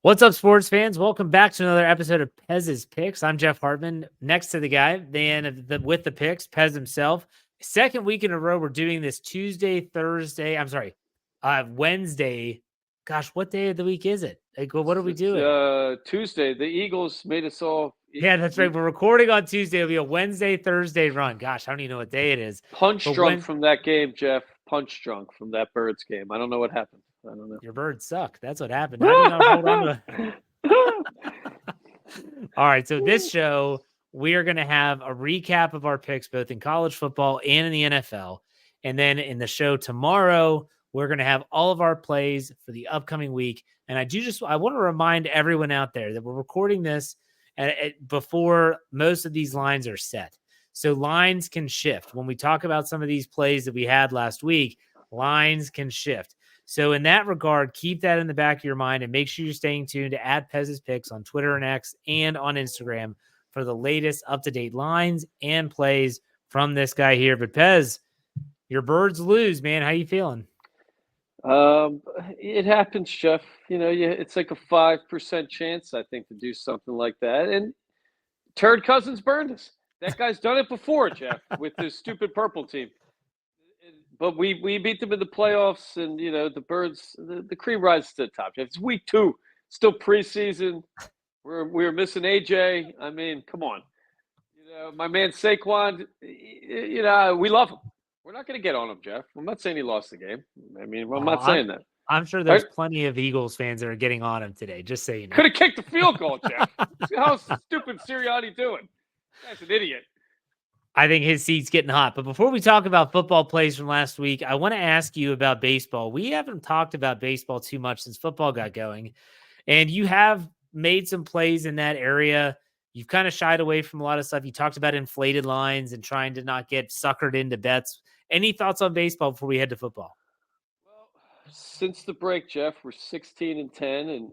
What's up, sports fans? Welcome back to another episode of Pez's Picks. I'm Jeff Hartman. Next to the guy, with the picks, Pez himself. Second week in a row, we're doing this Wednesday. Gosh, what day of the week is it? Like, what are we doing? Tuesday. The Eagles made us all. Yeah, that's right. We're recording on Tuesday. It'll be a Wednesday, Thursday run. Gosh, I don't even know what day it is. Punch drunk from that game, Jeff. Punch drunk from that Birds game. I don't know what happened. I don't know. Your birds suck. That's what happened. How do you not hold on to it? All right. So this show, we are going to have a recap of our picks, both in college football and in the NFL. And then in the show tomorrow, we're going to have all of our plays for the upcoming week. And I want to remind everyone out there that we're recording this before most of these lines are set. So lines can shift. When we talk about some of these plays that we had last week, lines can shift. So in that regard, keep that in the back of your mind and make sure you're staying tuned to @Pez's Picks on Twitter and X and on Instagram for the latest up-to-date lines and plays from this guy here. But Pez, your birds lose, man. How you feeling? It happens, Jeff. It's like a 5% chance, I think, to do something like that. And Turd Cousins burned us. That guy's done it before, Jeff, with his stupid purple team. But we beat them in the playoffs, and the Birds, the cream rises to the top. It's week 2, still preseason. We're missing AJ. I mean, come on. My man Saquon. We love him. We're not going to get on him, Jeff. I'm not saying he lost the game. I mean, I'm not saying that. I'm sure there's plenty of Eagles fans that are getting on him today. Just so you know. Could have kicked the field goal, Jeff. How's stupid Sirianni doing? That's an idiot. I think his seat's getting hot. But before we talk about football plays from last week, I want to ask you about baseball. We haven't talked about baseball too much since football got going. And you have made some plays in that area. You've kind of shied away from a lot of stuff. You talked about inflated lines and trying to not get suckered into bets. Any thoughts on baseball before we head to football? Well, since the break, Jeff, we're 16-10. And,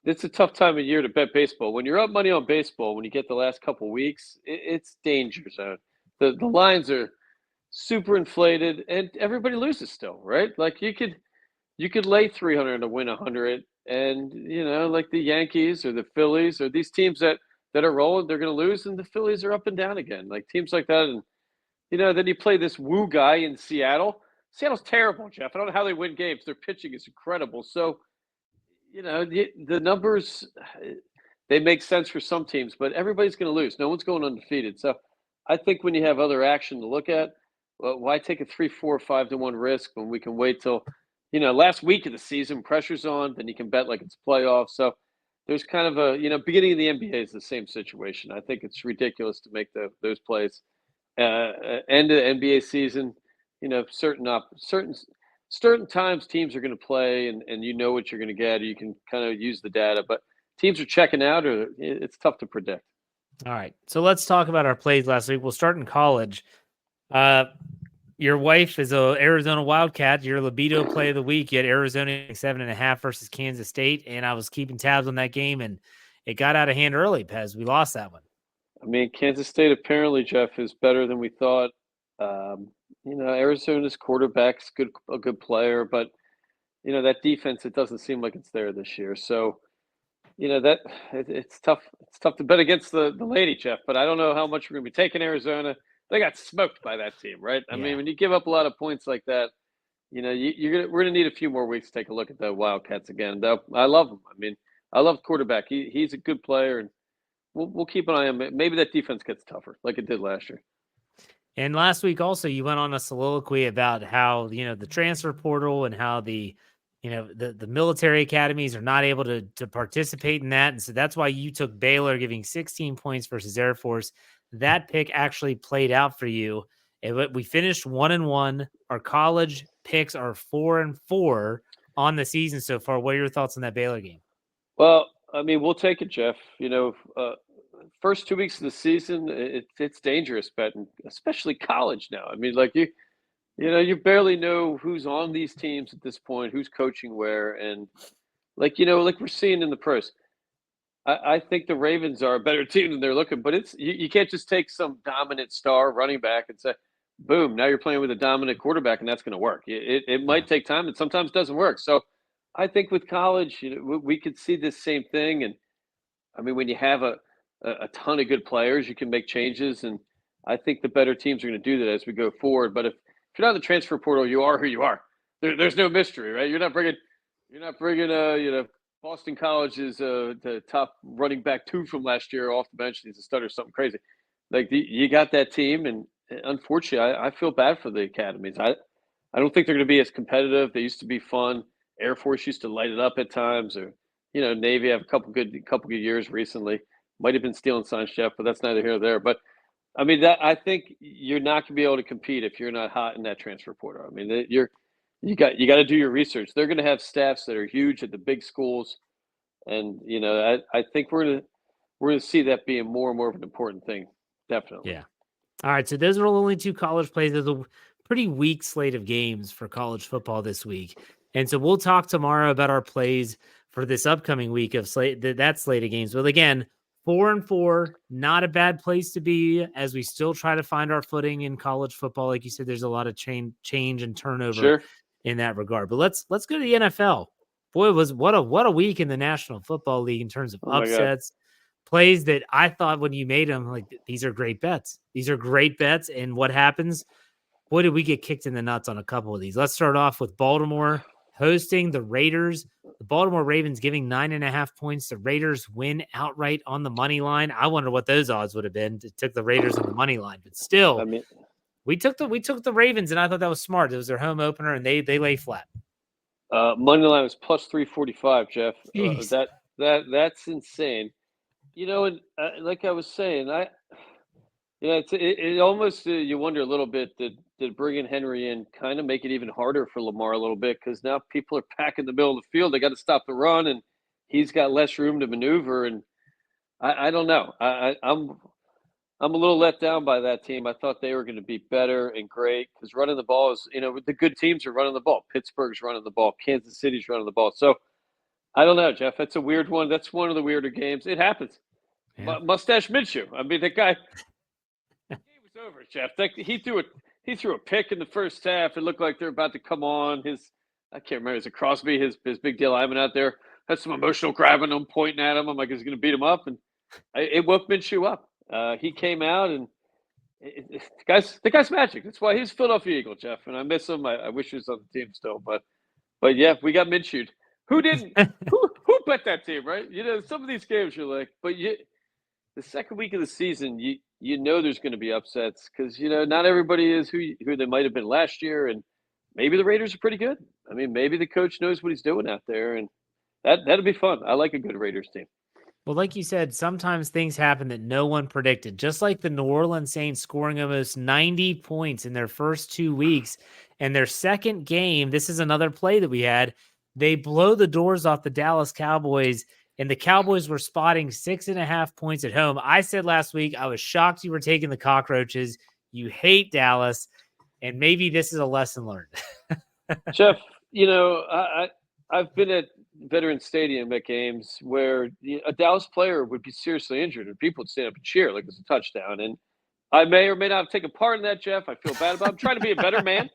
it's a tough time of year to bet baseball. When you're up money on baseball, when you get the last couple of weeks, it's danger zone. The lines are super inflated, and everybody loses still, right? Like you could lay 300 to win 100, and like the Yankees or the Phillies or these teams that are rolling, they're going to lose, and the Phillies are up and down again. Like teams like that, and then you play this Woo guy in Seattle. Seattle's terrible, Jeff. I don't know how they win games. Their pitching is incredible. So. The numbers, they make sense for some teams, but everybody's going to lose. No one's going undefeated. So I think when you have other action to look at, well, why take a 3, 4, 5-1 risk when we can wait till, last week of the season, pressure's on, then you can bet like it's playoffs. So there's kind of a, beginning of the NBA is the same situation. I think it's ridiculous to make those plays. End of the NBA season, certain times teams are going to play and what you're going to get. You can kind of use the data, but teams are checking out or it's tough to predict. All right. So let's talk about our plays last week. We'll start in college. Your wife is a Arizona Wildcat. Your libido play of the week. You had Arizona 7.5 versus Kansas State. And I was keeping tabs on that game and it got out of hand early, Pez. We lost that one. I mean, Kansas State apparently, Jeff, is better than we thought. Arizona's quarterback's a good player, but that defense, it doesn't seem like it's there this year. So, it's tough. It's tough to bet against the lady, Jeff. But I don't know how much we're going to be taking Arizona. They got smoked by that team, right? I mean, when you give up a lot of points like that, we're going to need a few more weeks to take a look at the Wildcats again. Though I love them. I mean, I love the quarterback. He's a good player, and we'll keep an eye on him. Maybe that defense gets tougher, like it did last year. And last week also, you went on a soliloquy about how, the transfer portal and how the military academies are not able to participate in that. And so that's why you took Baylor giving 16 points versus Air Force. That pick actually played out for you. We finished 1-1. Our college picks are 4-4 on the season so far. What are your thoughts on that Baylor game? Well, I mean, we'll take it, Jeff. First 2 weeks of the season, it's dangerous betting, especially college now. I mean, like you barely know who's on these teams at this point, who's coaching where, and like we're seeing in the pros. I think the Ravens are a better team than they're looking, but you can't just take some dominant star running back and say, boom, now you're playing with a dominant quarterback, and that's going to work. It might take time, and sometimes doesn't work. So I think with college, we could see this same thing. And I mean, when you have a ton of good players, you can make changes. And I think the better teams are going to do that as we go forward. But if you're not in the transfer portal, you are who you are. There's no mystery, right? You're not bringing Boston College's the top running back 2 from last year off the bench. He's a stutter, something crazy. Like you got that team, and unfortunately, I feel bad for the academies. I don't think they're going to be as competitive. They used to be fun. Air Force used to light it up at times, or Navy have a couple good years recently. Might have been stealing signs, Jeff, but that's neither here nor there. But I mean, that I think you're not going to be able to compete if you're not hot in that transfer portal. I mean, you got to do your research. They're going to have staffs that are huge at the big schools, and I think we're gonna see that being more and more of an important thing. Definitely. Yeah. All right. So those are only 2 college plays. There's a pretty weak slate of games for college football this week. And so we'll talk tomorrow about our plays for this upcoming week of that slate of games. But again, 4-4, not a bad place to be as we still try to find our footing in college football. Like you said, there's a lot of change and turnover Sure. in that regard. But let's go to the NFL. Boy, what a week in the National Football League in terms of Oh my God. upsets. Plays that I thought when you made them, like, these are great bets. These are great bets. And what happens? Boy, did we get kicked in the nuts on a couple of these. Let's start off with Baltimore hosting the Raiders. The Baltimore Ravens giving 9.5 points. The Raiders win outright on the money line. I wonder what those odds would have been. It took the Raiders on the money line, but still, I mean, we took the Ravens, and I thought that was smart. It was their home opener, and they lay flat. money line was plus 345, Jeff. Jeez. That's insane. And like I was saying, it almost you wonder a little bit, did bringing Henry in kind of make it even harder for Lamar a little bit, because now people are packing the middle of the field. They got to stop the run, and he's got less room to maneuver. And I don't know. I'm a little let down by that team. I thought they were going to be better and great, because running the ball is, the good teams are running the ball. Pittsburgh's running the ball. Kansas City's running the ball. So I don't know, Jeff. That's a weird one. That's one of the weirder games. It happens. Yeah. Mustache Minshew. I mean, the guy. The game was over, Jeff. He threw a pick in the first half. It looked like they're about to come on. I can't remember. Is it Crosby? His big deal lineman out there had some emotional grabbing him, pointing at him. I'm like, is he going to beat him up? And it woke Minshew up. He came out, and the guy's magic. That's why he's a Philadelphia Eagle, Jeff. And I miss him. I wish he was on the team still, but yeah, we got Minshew. Who didn't? who bet that team, right? Some of these games you're like, but the second week of the season, there's going to be upsets, because not everybody is who they might have been last year, and maybe the Raiders are pretty good. I mean, maybe the coach knows what he's doing out there, and that'd be fun. I like a good Raiders team. Well, like you said, sometimes things happen that no one predicted, just like the New Orleans Saints scoring almost 90 points in their first 2 weeks. And their second game, this is another play that we had, they blow the doors off the Dallas Cowboys, and the Cowboys were spotting 6.5 points at home. I said last week, I was shocked you were taking the cockroaches. You hate Dallas, and maybe this is a lesson learned. Jeff, I've been at Veterans Stadium at games where a Dallas player would be seriously injured, and people would stand up and cheer like it's a touchdown. And I may or may not have taken part in that, Jeff. I feel bad about it. I'm trying to be a better man.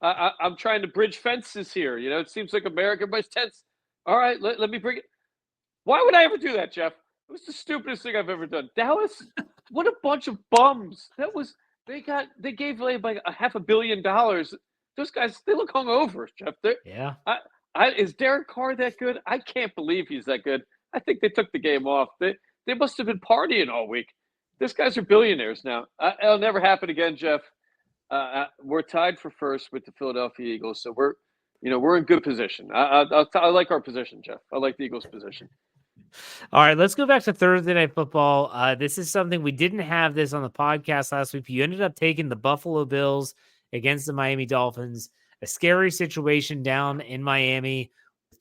I'm trying to bridge fences here. It seems like America, everybody's tense. All right, let me bring it. Why would I ever do that, Jeff? It was the stupidest thing I've ever done. Dallas, what a bunch of bums. They gave away like $500 million. Those guys, they look hungover, Jeff. Yeah. Is Derek Carr that good? I can't believe he's that good. I think they took the game off. They must have been partying all week. These guys are billionaires now. It'll never happen again, Jeff. We're tied for first with the Philadelphia Eagles, so we're in good position. I like our position, Jeff. I like the Eagles' position. All right, let's go back to Thursday Night Football. This is something we didn't have this on the podcast last week. You ended up taking the Buffalo Bills against the Miami Dolphins. A scary situation down in Miami.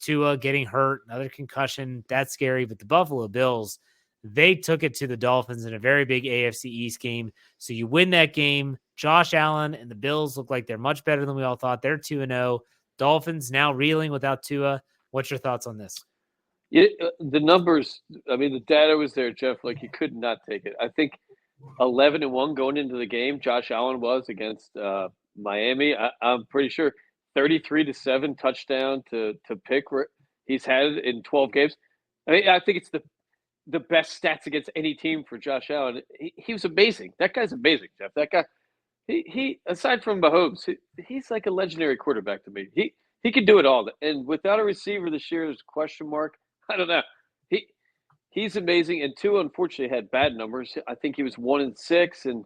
Tua getting hurt, another concussion. That's scary. But the Buffalo Bills, they took it to the Dolphins in a very big AFC East game. So you win that game. Josh Allen and the Bills look like they're much better than we all thought. They're 2-0. Dolphins now reeling without Tua. What's your thoughts on this? The numbers, I mean, the data was there, Jeff. Like, you could not take it. I think 11-1 going into the game, Josh Allen was against Miami. I'm pretty sure 33-7 touchdown to pick he's had in 12 games. I think it's the best stats against any team for Josh Allen. He was amazing. That guy's amazing, Jeff. That guy, he aside from Mahomes, he's like a legendary quarterback to me. He can do it all. And without a receiver this year, there's a question mark. I don't know. He's amazing. And Tua, unfortunately, had bad numbers. I think he was 1-6, and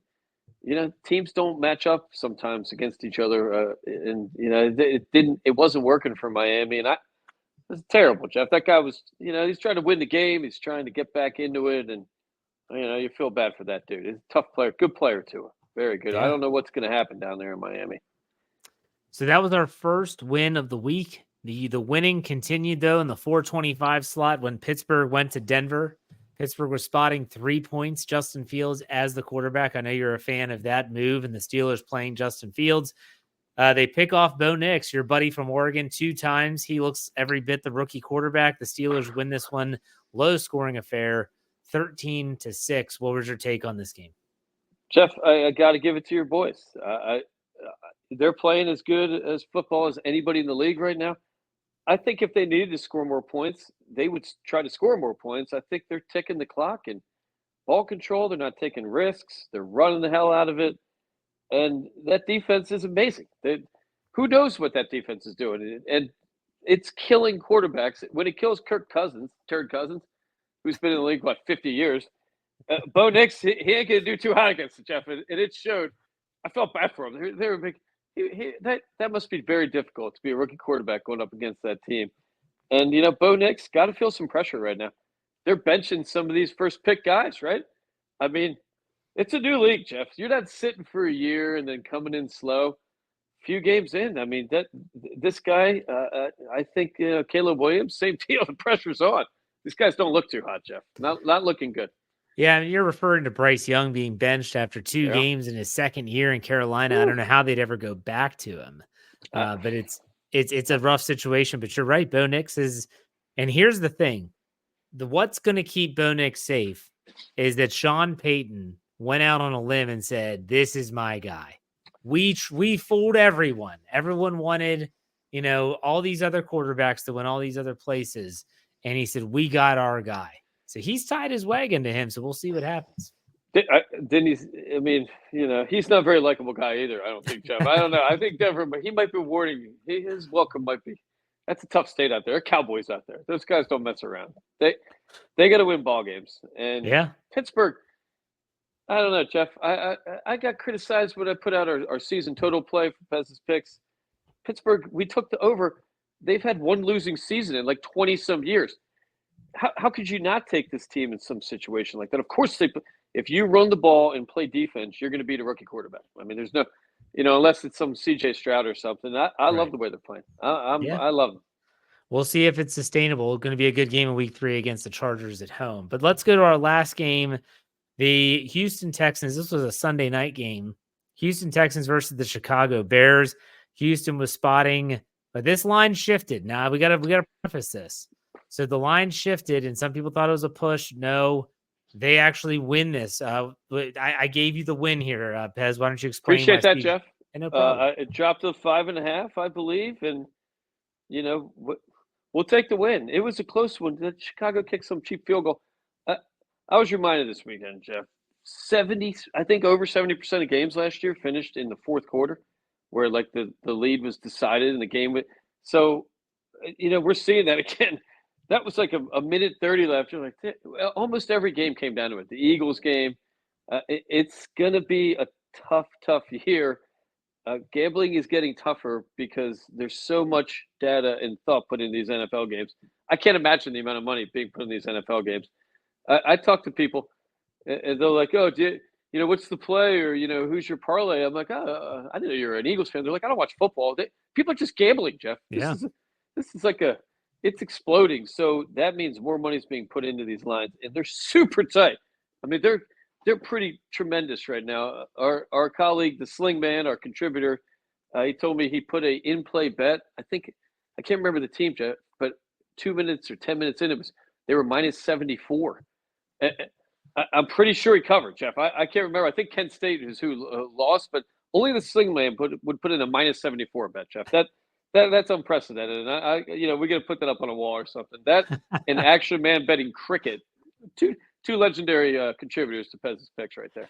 teams don't match up sometimes against each other. And it wasn't working for Miami. And it's terrible, Jeff. That guy was, he's trying to win the game. He's trying to get back into it. And, you feel bad for that dude. He's a tough player, good player too. Very good. Yeah. I don't know what's going to happen down there in Miami. So that was our first win of the week. The winning continued, though, in the 425 slot when Pittsburgh went to Denver. Pittsburgh was spotting 3 points, Justin Fields as the quarterback. I know you're a fan of that move, and the Steelers playing Justin Fields. They pick off Bo Nix, your buddy from Oregon, 2 times. He looks every bit the rookie quarterback. The Steelers win this one, low-scoring affair, 13-6. What was your take on this game? Jeff, I got to give it to your boys. They're playing as good as football as anybody in the league right now. I think if they needed to score more points, they would try to score more points. I think they're ticking the clock and ball control. They're not taking risks. They're running the hell out of it. And that defense is amazing. Who knows what that defense is doing? And it's killing quarterbacks. When it kills Turd Cousins, who's been in the league, 50 years, Bo Nix, he ain't going to do too hot against it, Jeff. And it showed. I felt bad for him. They were big. That must be very difficult to be a rookie quarterback going up against that team. And, Bo Nix got to feel some pressure right now. They're benching some of these first-pick guys, right? I mean, it's a new league, Jeff. You're not sitting for a year and then coming in slow. Few games in. I mean, this guy, I think Caleb Williams, same deal. The pressure's on. These guys don't look too hot, Jeff. Not looking good. Yeah, you're referring to Bryce Young being benched after 2 games in his second year in Carolina. I don't know how they'd ever go back to him, but it's a rough situation. But you're right, Bo Nix is. And here's the thing: what's going to keep Bo Nix safe is that Sean Payton went out on a limb and said, "This is my guy." We fooled everyone. Everyone wanted, all these other quarterbacks to win all these other places, and he said, "We got our guy." So he's tied his wagon to him, so we'll see what happens. He's not a very likable guy either, I don't think, Jeff. I don't know. I think Denver, he might be warning. His welcome might be. That's a tough state out there. There are Cowboys out there. Those guys don't mess around. They got to win ball games. And Pittsburgh, I don't know, Jeff. I got criticized when I put out our season total play for Pez's picks. Pittsburgh, we took the over. They've had one losing season in 20-some years. How could you not take this team in some situation like that? Of course, if you run the ball and play defense, you're going to beat a rookie quarterback. I mean, there's no, unless it's some C.J. Stroud or something. I love the way they're playing. I love them. We'll see if it's sustainable. It's going to be a good game in week 3 against the Chargers at home. But let's go to our last game, the Houston Texans. This was a Sunday night game. Houston Texans versus the Chicago Bears. Houston was spotting, but this line shifted. Now we got to preface this. So the line shifted, and some people thought it was a push. No, they actually win this. I gave you the win here, Pez. Why don't you explain? Appreciate that, Jeff. No problem. It dropped to 5.5, I believe, and we'll take the win. It was a close one. Chicago kicked some cheap field goal. I was reminded this weekend, Jeff. I think over 70% of games last year finished in the fourth quarter, where the lead was decided in the game. So, we're seeing that again. That was like a minute 30 left. You're like, almost every game came down to it. The Eagles game, it's going to be a tough year. Gambling is getting tougher because there's so much data and thought put in these NFL games. I can't imagine the amount of money being put in these NFL games. I talk to people, and they're like, "Oh, what's the play?" Or who's your parlay? I'm like, "Oh, I didn't know you're an Eagles fan." They're like, "I don't watch football." People are just gambling, Jeff. This is like it's exploding. So that means more money is being put into these lines, and they're super tight. I mean, they're pretty tremendous right now. Our colleague, the Sling Man, our contributor, he told me he put a in-play bet. I can't remember the team, Jeff, but 2 minutes or 10 minutes in, they were minus 74. I'm pretty sure he covered, Jeff. I can't remember. I think Kent State is who lost, but only the Sling Man would put in a minus 74 bet, Jeff. That's unprecedented. And we got to put that up on a wall or something. That and Action Man betting cricket, two legendary contributors to Pez's picks right there.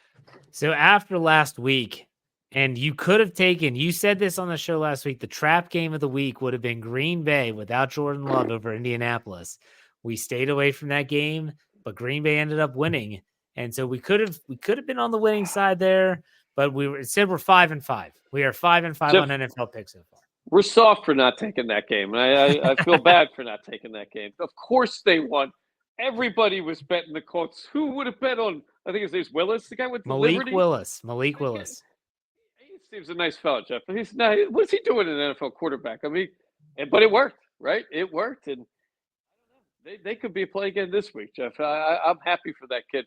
So after last week, and you could have taken, you said this on the show last week, the trap game of the week would have been Green Bay without Jordan Love over Indianapolis. We stayed away from that game, but Green Bay ended up winning. And so we could have been on the winning side there, but instead we're 5-5. We are 5-5 Jeff, on NFL picks so far. We're soft for not taking that game. And I feel bad for not taking that game. Of course they won. Everybody was betting the Colts. Who would have bet on, I think his name's Willis, the guy with the Liberty? Malik Willis. He seems a nice fellow, Jeff. But he's not. What's he doing in an NFL quarterback? I mean, but it worked, right? It worked. And they could be a play again this week, Jeff. I'm happy for that kid.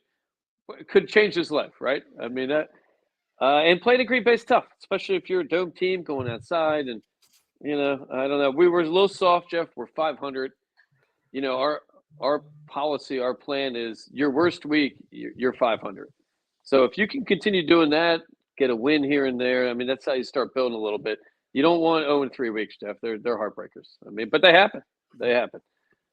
Could change his life, right? I mean, and playing in Green Bay's tough, especially if you're a dome team going outside. And, I don't know. We were a little soft, Jeff. We're 500. Our policy, our plan is your worst week, you're 500. So if you can continue doing that, get a win here and there, I mean, that's how you start building a little bit. You don't want 0-3 weeks, Jeff. They're heartbreakers. I mean, but they happen. They happen.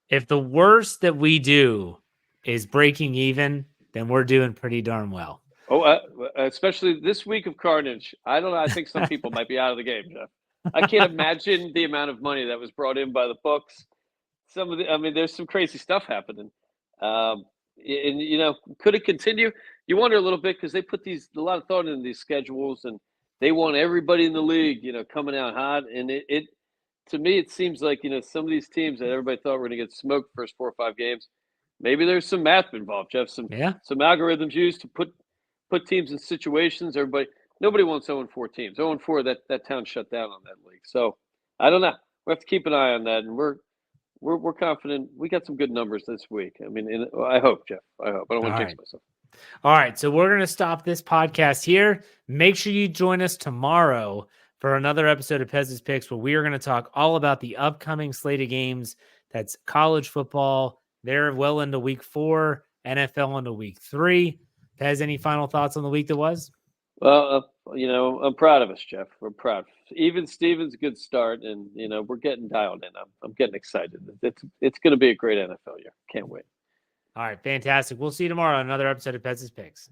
If the worst that we do is breaking even, then we're doing pretty darn well. Oh, especially this week of carnage. I don't know. I think some people might be out of the game, Jeff. I can't imagine the amount of money that was brought in by the books. There's some crazy stuff happening. Could it continue? You wonder a little bit because they put a lot of thought into these schedules, and they want everybody in the league, coming out hot. And it to me, it seems like, some of these teams that everybody thought were going to get smoked first 4 or 5 games, maybe there's some math involved, Jeff. Some algorithms used to put teams in situations. Nobody wants 0-4 teams. 0-4, that town shut down on that league. So I don't know. We have to keep an eye on that, and we're confident. We got some good numbers this week. I mean, I hope, Jeff. I hope. I don't want to jinx myself. All right, so we're going to stop this podcast here. Make sure you join us tomorrow for another episode of Pez's Picks, where we are going to talk all about the upcoming slate of games. That's college football. They're well into week 4, NFL into week 3. Pez, any final thoughts on the week that was? Well, I'm proud of us, Jeff. We're proud. Even Steven's a good start, and we're getting dialed in. I'm getting excited. It's going to be a great NFL year. Can't wait. All right, fantastic. We'll see you tomorrow on another episode of Pez's Picks.